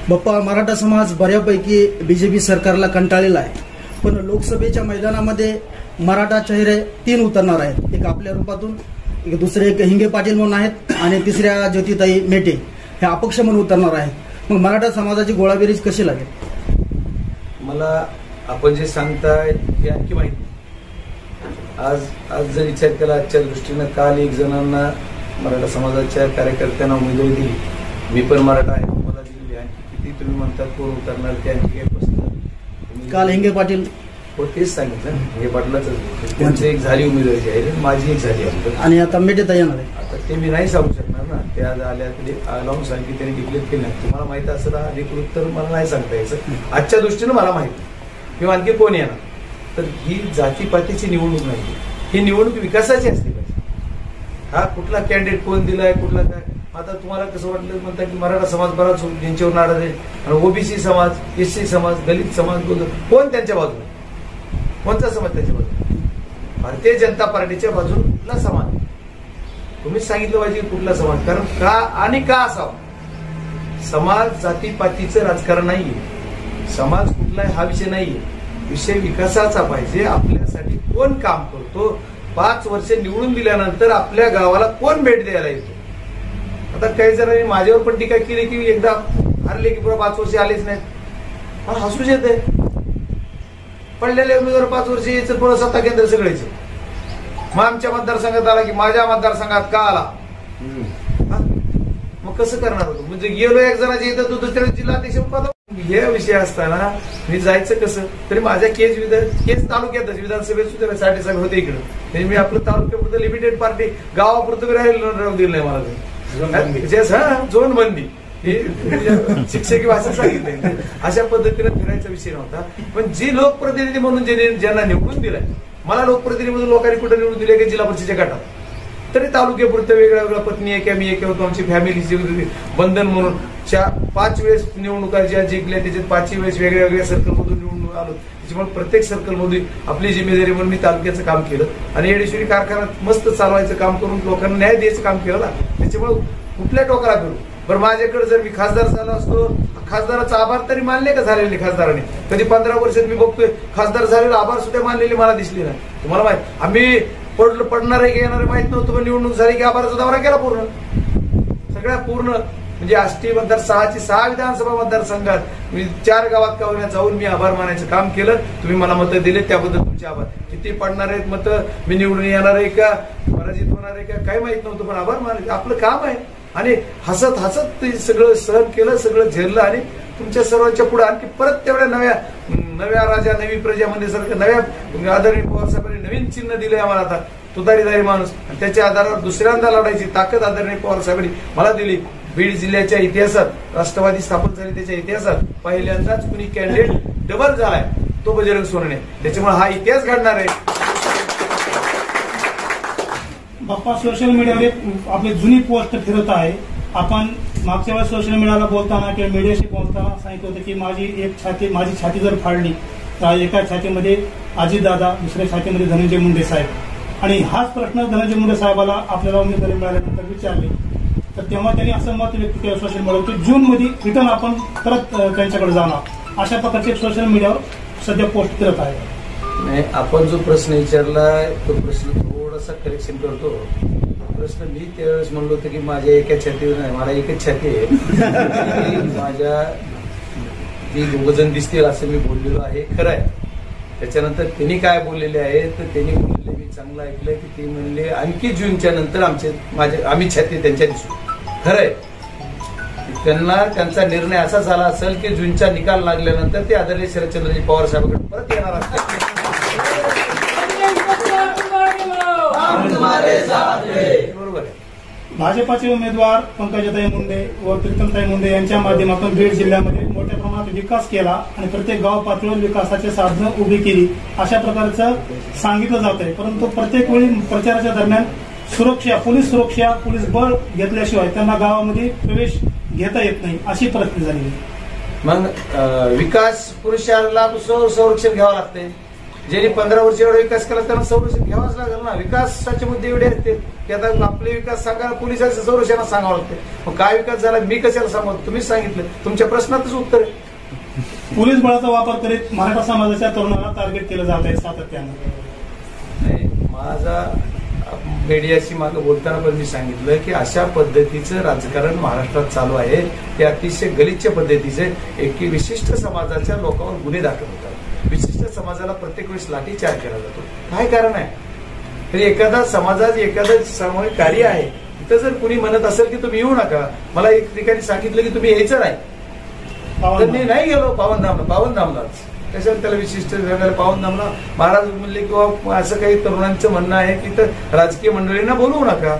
बाप्पा, मराठा समाज बऱ्यापैकी बीजेपी सरकारला कंटाळलेला आहे, पण लोकसभेच्या मैदानामध्ये मराठा चेहरे 3 उतरणार आहेत. एक आपल्या रूपातून, एक दुसरे एक हिंगे पाटील म्हणून आहेत आणि तिसऱ्या ज्योतिताई मेटे हे अपक्ष म्हणून उतरणार आहेत. मग मराठा समाजाची गोळाबेरीज कशी लागेल? मला आपण जे सांगताय ते आणखी माहिती. आज जर विचार केला आजच्या दृष्टीनं, काल एक जणांना मराठा समाजाच्या कार्यकर्त्यांना उमेदवारी दिली. मी पण मराठा आहे, मला दिली. आणखी किती तुम्ही म्हणतात कोण उतरणार ते आणखी काही प्रश्न. काल हिंगे पाटील हो तेच सांगितलं. हिंगे पाटलाच त्यांची एक झाली उमेदवारी जाहीर, माझी एक झाली आणि आता मेटे तयार येणार आहे. आता ते मी नाही सांगू शकणार ना. ते आज आल्या लावून सांगितले, त्यांनी डिक्लेअर केलं. तुम्हाला माहिती असं अधिकृत तर मला नाही सांगता यायचं. आजच्या दृष्टीनं मला माहिती किंवा आणखी कोण येणार. तर ही जातीपातीची निवडणूक नाही, ही निवडणूक विकासाची असली पाहिजे. हा कुठला कॅन्डिडेट कोण दिलाय, कुठला काय. आता तुम्हाला कसं वाटलं म्हणता की मराठा समाज बराच यांच्यावर नाराज आहे आणि ओबीसी समाज, एससी समाज, दलित समाज, कोण त्यांच्या बाजूला, कोणता समाज त्यांच्या बाजूला? भारतीय जनता पार्टीच्या बाजूला कुठला समाज? तुम्हीच सांगितलं पाहिजे कुठला समाज. कारण का आणि का असावा. समाज जातीपातीचं राजकारण नाहीये, समाज कुठला हा विषय नाहीये. विषय विकासाचा पाहिजे. आपल्यासाठी कोण काम करतो, 5 वर्ष निवडून दिल्यानंतर आपल्या गावाला कोण भेट द्यायला येतो. आता काही जणांनी माझ्यावर पण टीका केली की एकदा हरले की पुरा 5 वर्ष आलेच नाहीत. मला हसूच येते. पडलेले उमेदवार 5 वर्ष यायचं, पुढं सत्ता केंद्र सगळेच. मग आमच्या मतदारसंघात आला की माझ्या मतदारसंघात का आला, मग कसं करणार होतो. म्हणजे गेलो एक जणाच्या इथं, तू दुसऱ्या जिल्हाध्यक्ष पद. हे विषय असताना मी जायचं कसं. तरी माझ्या केज तालुक्यातच विधानसभेत सुद्धा 60 सभे होते इकडं. म्हणजे मी आपलं तालुक्यापुरतं लिमिटेड पार्टी, गावापुरतं राहू दिलं नाही मला. झोन बंदी शिक्षकी भाषा सांगितलंय. अशा पद्धतीने फिरायचा विषय नव्हता. पण जी लोकप्रतिनिधी म्हणून ज्यांना निवडून दिलाय, मला लोकप्रतिनिधी म्हणून लोकांनी कुठे निवडून दिले की जिल्हा परिषदेच्या गटात, तरी तालुक्यापुरतं वेगळ्या वेगळ्या पत्नी आहे किंवा मी एक होतो. आमची फॅमिलीची बंधन म्हणून 5 वेळेस निवडणुका ज्या जिंकल्या त्याच्यात 5ही वेळेस वेगळ्या वेगळ्या सर्कलमधून निवडून आलो. त्याच्यामुळे प्रत्येक सर्कलमधून आपली जिम्मेदारी म्हणून मी तालुक्याचं काम केलं आणि येडेश्वरी कारखान्यात मस्त चालवायचं काम करून लोकांना न्याय द्यायचं काम केलं ना. त्याच्यामुळे कुठल्या टोकाला करू. बरं, माझ्याकडे जर मी खासदार झालो असतो, खासदाराचा आभार तरी मानले का झालेले खासदाराने? कधी 15 वर्षात मी बघतोय खासदार झालेला आभार सुद्धा मानलेले मला दिसले नाही. तुम्हाला माहिती, आम्ही पडणार आहे की येणार आहे माहित नव्हतं, पण निवडणूक झाली की आभाराचा दौरा केला पूर्ण, सगळ्या पूर्ण. म्हणजे आष्टी मतदार 6 विधानसभा मतदारसंघात मी 4 गावात का जाऊन मी आभार मानायचं काम केलं. तुम्ही मला मतं दिले त्याबद्दल तुमचे आभार. किती पडणार आहेत मतं, मी निवडून येणार आहे का पराजित होणार आहे का काही माहित नव्हतं, पण आभार मानायचं आपलं काम आहे. आणि हसत हसत ते सगळं सहन केलं, सगळं झेललं आणि तुमच्या सर्वांच्या पुढे आणखी परत तेवढ्या नव्या राजा नवी प्रजा म्हणजे सारखं नव्या आदरणीय पवार साहेबांनी नवीन चिन्ह दिलंय आम्हाला. आता तुतारीदारी माणूस, आणि त्याच्या आधारावर दुसऱ्यांदा लढायची ताकद आदरणीय पवार साहेबांनी मला दिली. बीड जिल्ह्याच्या इतिहासात राष्ट्रवादी स्थापन झाली, त्याच्या इतिहासात पहिल्यांदाच कुणी कॅन्डिडेट डबल झालाय, तो बजरंग सोनवणे. त्याच्यामुळे हा इतिहास घडणार आहे. बाप्पा, सोशल मीडियावर आपली जुनी पोस्ट फिरत आहे. आपण मागच्या वेळेस सोशल मीडियाला बोलताना किंवा मीडियाशी बोलताना सांगितलं होतं की माझी छाती जर फाडली तर एका छातीमध्ये अजितदादा, दुसऱ्या छातीमध्ये धनंजय मुंडे साहेब. आणि हाच प्रश्न धनंजय मुंडे साहेबाला आपल्याला उमेदवारी मिळाल्यानंतर विचारले, तर तेव्हा त्यांनी असं मत व्यक्त केलं सोशल मीडियावर की जूनमध्ये रिटर्न आपण परत त्यांच्याकडे जाणार. अशा प्रकारचे सोशल मीडियावर सध्या पोस्ट करत आहे. नाही, आपण जो प्रश्न विचारलाय तो प्रश्न थोडासा करेक्शन करतो. प्रश्न मी त्यावेळेस म्हणलो होतो की माझ्या एका छातीवर नाही, मला एकच छाती आहे. माझ्या ती 2 जण दिसतील असं मी बोललेलो आहे, खरं आहे. त्याच्यानंतर त्यांनी काय बोललेले आहे तर त्यांनी बोललेले मी चांगलं ऐकलंय की ते म्हणले आणखी जूनच्या नंतर आम्ही छाती त्यांच्या दिसू. खरं आहे. त्यांचा निर्णय असा झाला असेल की जूनचा निकाल लागल्यानंतर ते आदरणीय शरदचंद्रजी पवार साहेबांकडे परत येणार असतात. बरोबर आहे. भाजपाचे उमेदवार पंकजाताई मुंडे व प्रीतमताई मुंडे यांच्या माध्यमातून बीड जिल्ह्यामध्ये मोठ्या प्रमाणात विकास केला आणि प्रत्येक गाव पातळीवर विकासाची साधनं उभी केली अशा प्रकारचं सांगितलं जात आहे. परंतु प्रत्येक वेळी प्रचाराच्या दरम्यान पोलीस सुरक्षा, पोलीस बळ घेतल्याशिवाय त्यांना गावामध्ये प्रवेश घेता येत नाही अशी परिस्थिती झाली. मग विकास पुरुषाला संरक्षण घ्यावं लागतंय. ज्यांनी 15 वर्ष एवढा विकास केला त्यांना संरक्षण घ्यावाच लागेल ना. विकासाचे मुद्दे एवढे आहेत की आता आपले विकास सांगा, पोलिसांच्या संरक्षणात सांगावं लागते. मग काय विकास झाला मी कशाला सांगू? तुम्हीच सांगितलं, तुमच्या प्रश्नातच उत्तर आहे. पोलीस बळाचा वापर करीत मराठा समाजाच्या तरुणाला टार्गेट केलं जात आहे सातत्यानं. नाही, माझा मीडियाशी मागे बोलताना पण मी सांगितलं की अशा पद्धतीचं राजकारण महाराष्ट्रात चालू आहे. ते अतिशय गलिच्छ पद्धतीचे एक विशिष्ट समाजाच्या लोकांवर गुन्हे दाखल होतात, विशिष्ट समाजाला प्रत्येक वेळेस लाठीचार्ज केला जातो. काय कारण आहे? तरी एखादा समाजात एखादं सामूहिक कार्य आहे, तिथं जर कुणी म्हणत असेल की तुम्ही येऊ नका, मला एक ठिकाणी सांगितलं की तुम्ही यायचं नाही, तर मी नाही गेलो पावनधामलाच. कशाला त्याला विशिष्ट पावनधामला महाराज म्हणले किंवा असं काही तरुणांचं म्हणणं आहे की तर राजकीय मंडळींना बोलवू नका.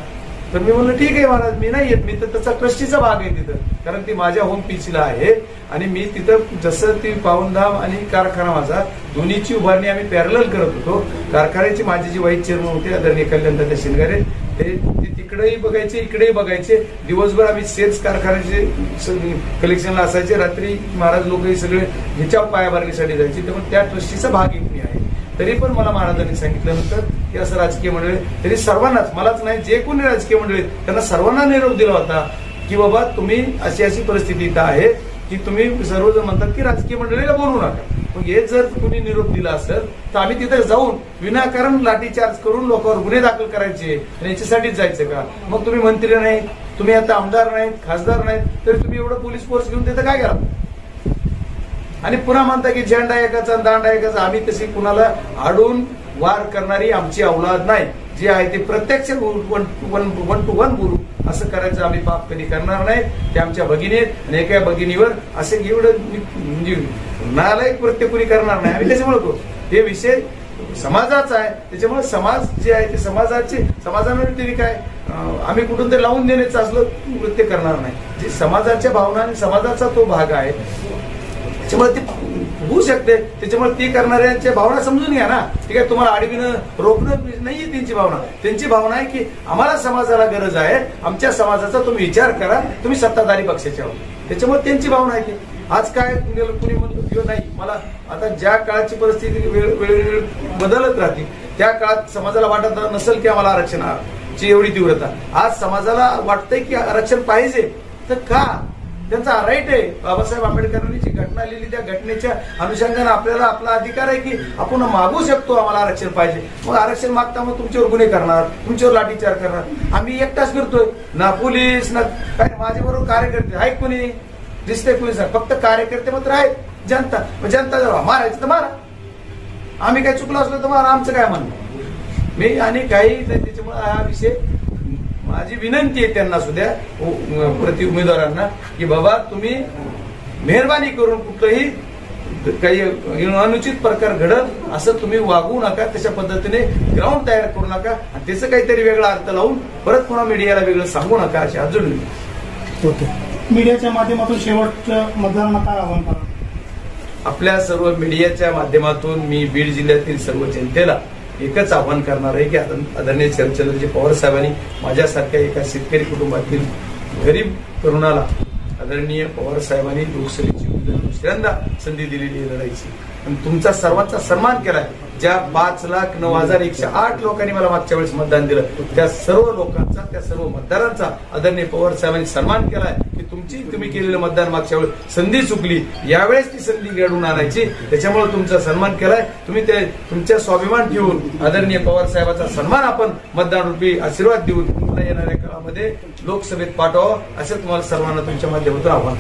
तर मी म्हणलं ठीक आहे महाराज, मी नाही येत, मी तर त्याचा ट्रस्टीचा भाग आहे तिथं, कारण ती माझ्या होम पीचला आहे आणि मी तिथं जसं ती पावनधाम आणि कारखाना माझा दोन्हीची उभारणी आम्ही पॅरलल करत होतो. कारखान्याची माझी जी वाईस चेअरमन होते आदरणीय कल्याणदादा शिंगारे, ते तिकडेही बघायचे इकडेही बघायचे. दिवसभर आम्ही सेल्स कारखान्याचे कलेक्शनला असायचे, रात्री महाराज लोक सगळे ह्याच्या पायाभरणीसाठी जायचे. त्यामुळे त्या ट्रस्टीचा भाग एक मी आहे. तरी पण मला महाराजांनी सांगितल्यानंतर की असं राजकीय मंडळी, तरी सर्वांनाच, मलाच नाही, जे कोणी राजकीय मंडळी त्यांना सर्वांना निरोप दिला होता की बाबा तुम्ही अशी परिस्थिती इथं आहे की तुम्ही सर्वजण म्हणतात की राजकीय मंडळीला बोलवू नका. मग हे जर कुणी निरोप दिला असेल तर आम्ही तिथे जाऊन विनाकारण लाठीचार्ज करून लोकांवर गुन्हे दाखल करायचे आणि याच्यासाठीच जायचं का? मग तुम्ही मंत्री नाही, तुम्ही आता आमदार नाहीत, खासदार नाहीत, तरी तुम्ही एवढं पोलीस फोर्स घेऊन तिथं काय करा? आणि पुन्हा म्हणता की झेंडा एकाचा दांडा एकाचा. आम्ही तशी कुणाला आडून वार करणारी आमची औलाद नाही. जे आहे ते प्रत्यक्ष वन टू वन बोलू, असं करायचं आम्ही पाप कधी करणार नाही. ते आमच्या भगिनी आहेत आणि एका भगिनीवर असे एवढं म्हणजे नालायक प्रत्येक कुणी करणार नाही. आम्ही त्याच्यामुळे करू. हे विषय समाजाचा आहे, त्याच्यामुळे समाज जे आहे ते समाजाने तरी काय आम्ही कुठून तरी लावून देण्याचं असलं कृत्य करणार नाही. जे समाजाच्या भावना आणि समाजाचा तो भाग आहे त्याच्यामुळे ते होऊ शकते. त्याच्यामुळे ती करणाऱ्यांच्या भावना समजून घ्या ना. ठीक आहे, तुम्हाला आडवीनं रोखणं नाहीये त्यांची भावना. त्यांची भावना आहे की आम्हाला समाजाला गरज आहे, आमच्या समाजाचा तुम्ही विचार करा, तुम्ही सत्ताधारी पक्षाचे आहोत. त्याच्यामुळे त्यांची भावना आहे की आज काय कुणी म्हणतो किंवा नाही, मला आता ज्या काळाची परिस्थिती वेळोवेळी बदलत राहते त्या काळात समाजाला वाटत नसेल की आम्हाला आरक्षणाची एवढी तीव्रता. आज समाजाला वाटतंय की आरक्षण पाहिजे, तर का? त्यांचा राईट आहे. बाबासाहेब आंबेडकरांनी जी घटना लिहिली त्या घटनेच्या अनुषंगाने आपल्याला आपला अधिकार आहे की आपण मागू शकतो आम्हाला आरक्षण पाहिजे. मग आरक्षण मागता मग तुमच्यावर गुन्हे करणार, तुमच्यावर लाठीचार्ज करणार. आम्ही एकटाच फिरतोय ना, पोलीस ना काय, माझ्याबरोबर कार्यकर्ते आहेत, कोणी दिसते पोलीस, फक्त कार्यकर्ते मात्र आहेत. जनता जर मारायचं तर मारा, आम्ही काय चुकलो असलो तर मारा, आमचं काय म्हणणं मी आणि काही. त्याच्यामुळे हा विषय माझी विनंती आहे त्यांना सुद्धा, प्रति उमेदवारांना, की बाबा तुम्ही मेहरबानी करून कुठलंही काही अनुचित प्रकार घडत असं तुम्ही वागू नका. तशा पद्धतीने ग्राउंड तयार करू नका आणि त्याचं काहीतरी वेगळा अर्थ लावून परत पुन्हा मीडियाला वेगळं सांगू नका, अशी अजून. ओके, मीडियाच्या माध्यमातून शेवटच्या मतदारांना काय आव्हान करा? आपल्या सर्व मीडियाच्या माध्यमातून मी बीड जिल्ह्यातील सर्व जनतेला एकच आव्हान करणार आहे की आदरणीय शरदचंद्रजी पवार साहेबांनी माझ्यासारख्या एका शेतकरी कुटुंबातील गरीब तरुणाला आदरणीय पवार साहेबांनी लोकसभेची दुसऱ्यांदा संधी दिलेली लढायची आणि तुमचा सर्वांचा सन्मान केलाय. ज्या 5,09,108 लोकांनी मला मागच्या वेळेस मतदान दिलं त्या सर्व लोकांचा, त्या सर्व मतदारांचा आदरणीय पवार साहेबांनी सन्मान केलाय की तुम्ही केलेलं मतदान मागच्या वेळेस संधी चुकली, यावेळेस ती संधी घडवून आणायची. त्याच्यामुळे तुमचा सन्मान केलाय. तुम्ही ते तुमच्या स्वाभिमान ठेवून आदरणीय पवार साहेबांचा सन्मान आपण मतदान रूपी आशीर्वाद देऊन येणाऱ्या काळामध्ये लोकसभेत पाठवावं, असं तुम्हाला सर्वांना तुमच्या माध्यमातून आव्हान.